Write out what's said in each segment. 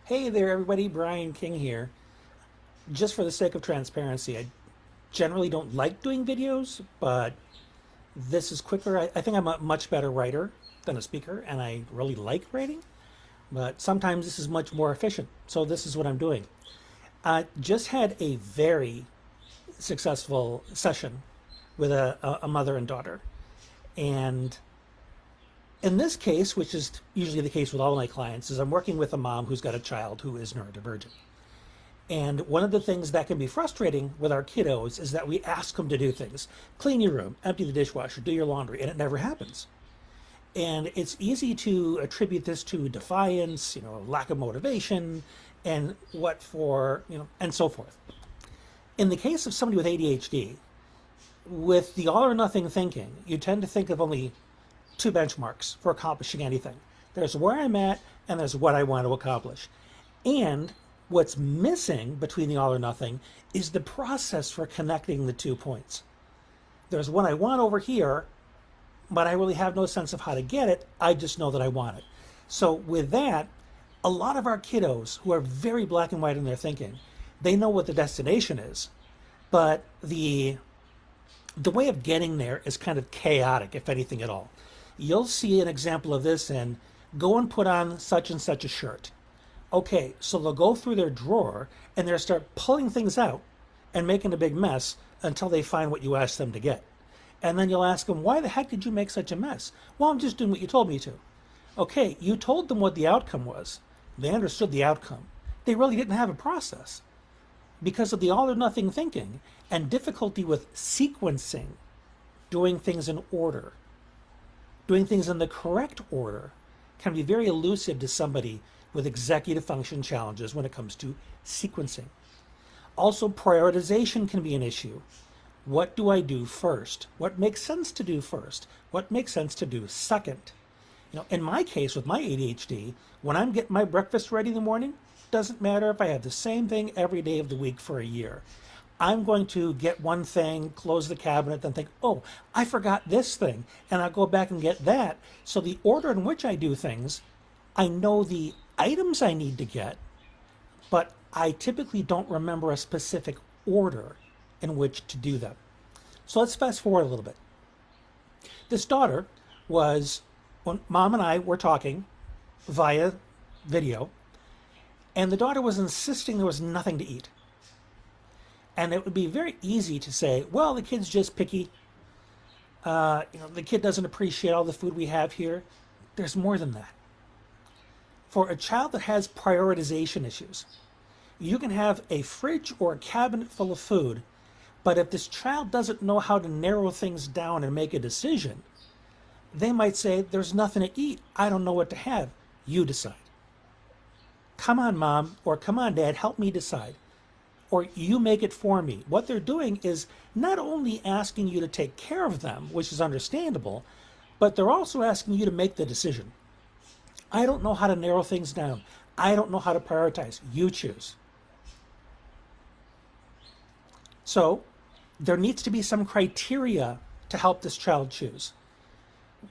Hey there, everybody. Brian King here. Just for the sake of transparency, I generally don't like doing videos, but this is quicker. I think I'm a much better writer than a speaker, and I really like writing, but sometimes this is much more efficient. So this is what I'm doing. I just had a very successful session with a mother and daughter. And in this case, which is usually the case with all my clients, is I'm working with a mom who's got a child who is neurodivergent. And one of the things that can be frustrating with our kiddos is that we ask them to do things. Clean your room, empty the dishwasher, do your laundry, and it never happens. And it's easy to attribute this to defiance, lack of motivation, and and so forth. In the case of somebody with ADHD, with the all or nothing thinking, you tend to think of only two benchmarks for accomplishing anything. There's where I'm at, and there's what I want to accomplish. And what's missing between the all or nothing is the process for connecting the 2 points. There's what I want over here, but I really have no sense of how to get it. I just know that I want it. So with that, a lot of our kiddos who are very black and white in their thinking, they know what the destination is, but the way of getting there is kind of chaotic, if anything at all. You'll see an example of this in go and put on such and such a shirt. Okay, so they'll go through their drawer and they'll start pulling things out and making a big mess until they find what you asked them to get. And then you'll ask them, why the heck did you make such a mess? Well, I'm just doing what you told me to. Okay, you told them what the outcome was. They understood the outcome. They really didn't have a process because of the all or nothing thinking and difficulty with sequencing, doing things in order. Doing things in the correct order can be very elusive to somebody with executive function challenges when it comes to sequencing. Also, prioritization can be an issue. What do I do first? What makes sense to do first? What makes sense to do second? In my case with my ADHD, when I'm getting my breakfast ready in the morning, doesn't matter if I have the same thing every day of the week for a year. I'm going to get one thing, close the cabinet, then think, oh, I forgot this thing, and I'll go back and get that. So the order in which I do things, I know the items I need to get, but I typically don't remember a specific order in which to do them. So let's fast forward a little bit. This daughter was, when mom and I were talking via video, and the daughter was insisting there was nothing to eat. And it would be very easy to say, well, the kid's just picky. The kid doesn't appreciate all the food we have here. There's more than that. For a child that has prioritization issues, you can have a fridge or a cabinet full of food, but if this child doesn't know how to narrow things down and make a decision, they might say, there's nothing to eat. I don't know what to have. You decide. Come on, mom, or come on, dad, help me decide. Or you make it for me. What they're doing is not only asking you to take care of them, which is understandable, but they're also asking you to make the decision. I don't know how to narrow things down. I don't know how to prioritize. You choose. So there needs to be some criteria to help this child choose.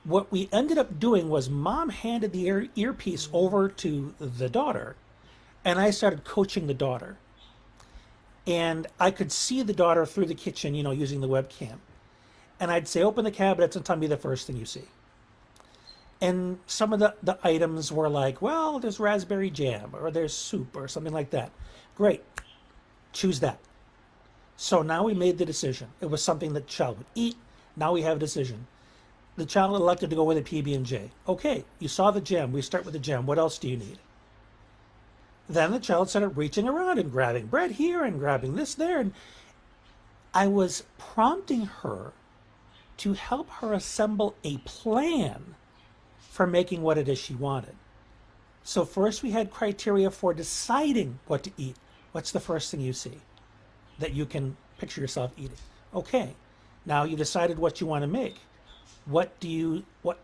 What we ended up doing was mom handed the earpiece over to the daughter, and I started coaching the daughter. And I could see the daughter through the kitchen, using the webcam. And I'd say, open the cabinets and tell me the first thing you see. And some of the items were like, well, there's raspberry jam, or there's soup, or something like that. Great. Choose that. So now we made the decision. It was something that the child would eat. Now we have a decision. The child elected to go with a PB&J. Okay, you saw the jam. We start with the jam. What else do you need? Then the child started reaching around and grabbing bread here and grabbing this there. And I was prompting her to help her assemble a plan for making what it is she wanted. So first we had criteria for deciding what to eat. What's the first thing you see that you can picture yourself eating? Okay, now you've decided what you want to make. What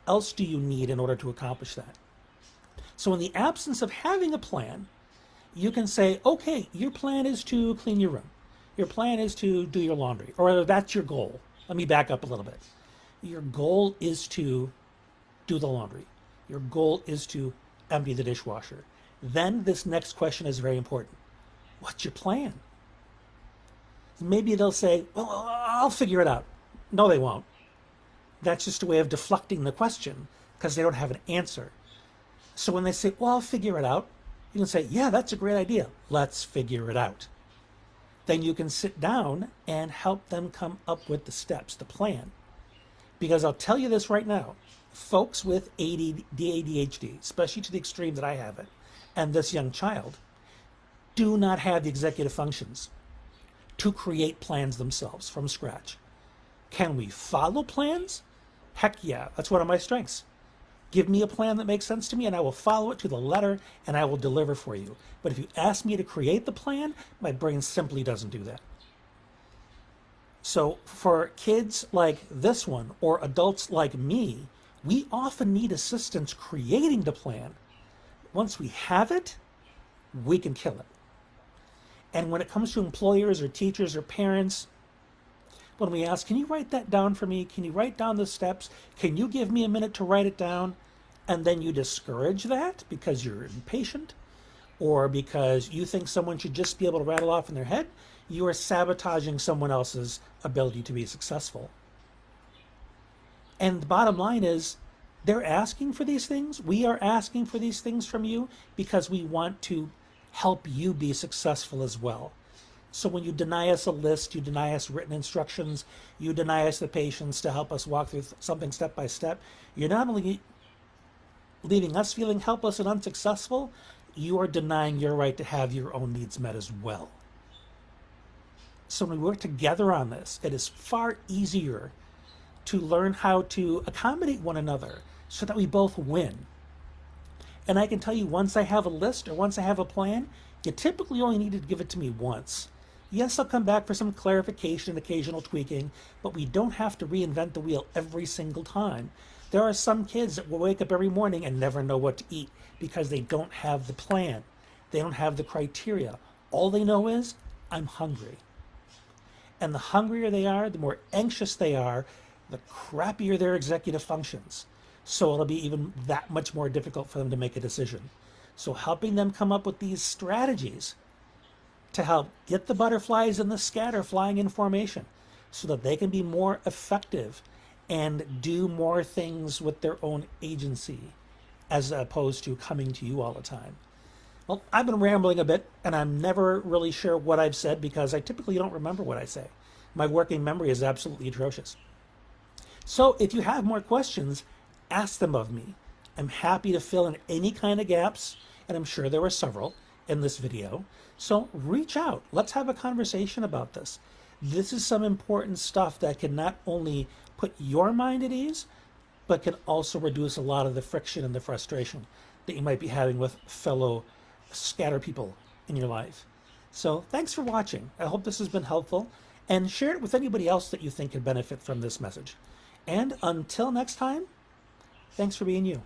else do you need in order to accomplish that? So in the absence of having a plan, you can say, okay, your plan is to clean your room. Your plan is to do your laundry, or that's your goal. Let me back up a little bit. Your goal is to do the laundry. Your goal is to empty the dishwasher. Then this next question is very important. What's your plan? Maybe they'll say, well, I'll figure it out. No, they won't. That's just a way of deflecting the question because they don't have an answer. So when they say, well, I'll figure it out, you can say, yeah, that's a great idea. Let's figure it out. Then you can sit down and help them come up with the steps, the plan. Because I'll tell you this right now, folks with ADHD, especially to the extreme that I have it, and this young child, do not have the executive functions to create plans themselves from scratch. Can we follow plans? Heck yeah, that's one of my strengths. Give me a plan that makes sense to me and I will follow it to the letter and I will deliver for you. But if you ask me to create the plan, my brain simply doesn't do that. So for kids like this one or adults like me, we often need assistance creating the plan. Once we have it, we can kill it. And when it comes to employers or teachers or parents, when we ask, can you write that down for me? Can you write down the steps? Can you give me a minute to write it down? And then you discourage that because you're impatient or because you think someone should just be able to rattle off in their head, you are sabotaging someone else's ability to be successful. And the bottom line is, they're asking for these things. We are asking for these things from you because we want to help you be successful as well. So when you deny us a list, you deny us written instructions, you deny us the patience to help us walk through something step by step, you're not only leaving us feeling helpless and unsuccessful, you are denying your right to have your own needs met as well. So when we work together on this, it is far easier to learn how to accommodate one another so that we both win. And I can tell you, once I have a list or once I have a plan, you typically only need to give it to me once. Yes, I'll come back for some clarification and occasional tweaking, but we don't have to reinvent the wheel every single time. There are some kids that will wake up every morning and never know what to eat because they don't have the plan. They don't have the criteria. All they know is, I'm hungry. And the hungrier they are, the more anxious they are, the crappier their executive functions. So it'll be even that much more difficult for them to make a decision. So helping them come up with these strategies to help get the butterflies and the scatter flying in formation so that they can be more effective and do more things with their own agency as opposed to coming to you all the time. Well, I've been rambling a bit and I'm never really sure what I've said because I typically don't remember what I say. My working memory is absolutely atrocious. So if you have more questions, ask them of me. I'm happy to fill in any kind of gaps, and I'm sure there were several in this video. So reach out. Let's have a conversation about this. This is some important stuff that can not only put your mind at ease, but can also reduce a lot of the friction and the frustration that you might be having with fellow scatter people in your life. So thanks for watching. I hope this has been helpful, and share it with anybody else that you think could benefit from this message. And until next time, thanks for being you.